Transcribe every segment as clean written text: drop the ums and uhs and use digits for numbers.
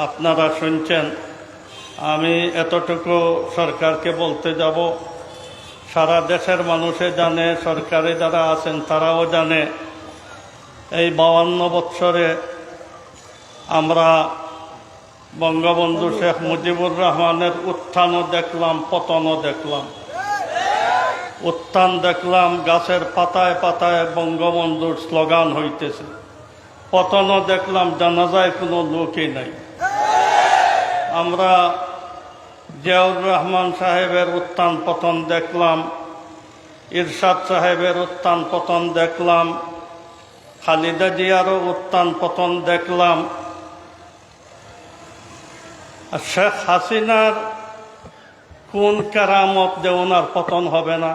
আপনারা শুনছেন। আমি এতটুকু সরকারকে বলতে যাব, সারা দেশের মানুষে জানে, সরকারে যারা আছেন তারাও জানে, এই 52 বৎসরে আমরা বঙ্গবন্ধু শেখ মুজিবুর রহমানের উত্থানও দেখলাম, পতনও দেখলাম। উত্থান দেখলাম গাছের পাতায় পাতায় বঙ্গবন্ধুর স্লোগান হইতেছে, পতনও দেখলাম জানাজায় কোনো লোকই নাই। আমরা জিয়াউর রহমান সাহেবের উত্থান পতন দেখলাম, ইরশাদ সাহেবের উত্থান পতন দেখলাম, খালেদা জিয়ারও উত্থান পতন দেখলাম। আর শেখ হাসিনার কোন কেরামত যে ওনার পতন হবে না?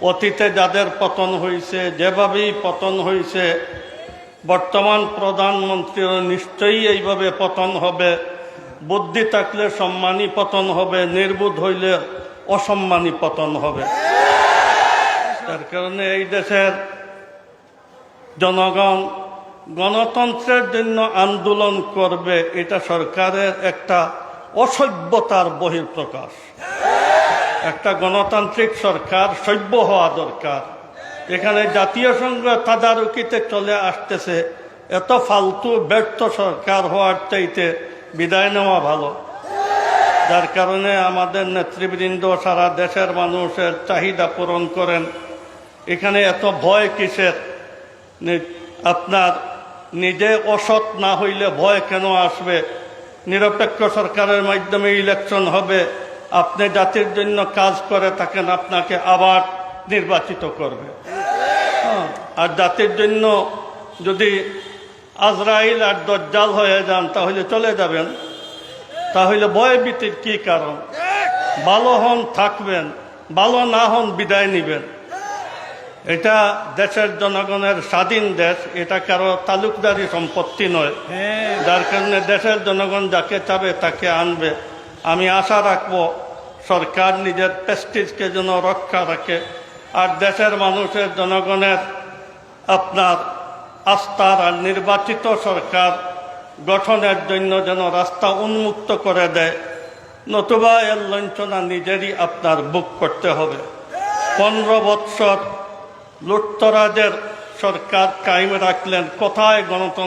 অতীতে যাদের পতন হয়েছে, যেভাবেই পতন হয়েছে, বর্তমান প্রধানমন্ত্রীর নিশ্চয়ই এইভাবে পতন হবে। বুদ্ধি থাকলে সম্মানী পতন হবে, নির্বোধ হইলে অসম্মানী পতন হবে। তার কারণে এই দেশের জনগণ গণতন্ত্রের জন্য আন্দোলন করবে, এটা সরকারের একটা অসভ্যতার বহিঃপ্রকাশ। একটা গণতান্ত্রিক সরকার সভ্য হওয়া দরকার। এখানে জাতীয় সংঘ তাদারকিতে চলে আসতেছে, এত ফালতু ব্যর্থ সরকার হওয়ার চাইতে বিদায় নেওয়া ভালো। যার কারণে আমাদের নেতৃবৃন্দ সারা দেশের মানুষের চাহিদা পূরণ করেন। এখানে এত ভয় কিসের? আপনার নিজে অসৎ না হইলে ভয় কেন আসবে? নিরপেক্ষ সরকারের মাধ্যমে ইলেকশন হবে, আপনি জাতির জন্য কাজ করে থাকেন, আপনাকে আবার নির্বাচিত করবে। আর জাতির জন্য যদি আজরাইল আর দজ্জাল হয়ে যান তাহলে চলে যাবেন। তাহলে ভয় ভীতির কি কারণ? ভালো হন থাকবেন, ভালো না হন বিদায় নিবেন। এটা দেশের জনগণের স্বাধীন দেশ, এটা কারো তালুকদারি সম্পত্তি নয়। যার কারণে দেশের জনগণ যাকে চাবে তাকে আনবে। আমি আশা রাখবো সরকার নিজের প্রেস্টিজকে যেন রক্ষা রাখে, আর দেশের মানুষের জনগণের আপনার আস্থার আর নির্বাচিত সরকার গঠনের জন্য যেন রাস্তা উন্মুক্ত করে দেয়, নতুবা এর লাঞ্ছনা নিজেরই আপনার বুক করতে হবে। 15 বৎসর লুটতরাজের সরকার কায়েম রাখলেন, কোথায় গণতন্ত্র?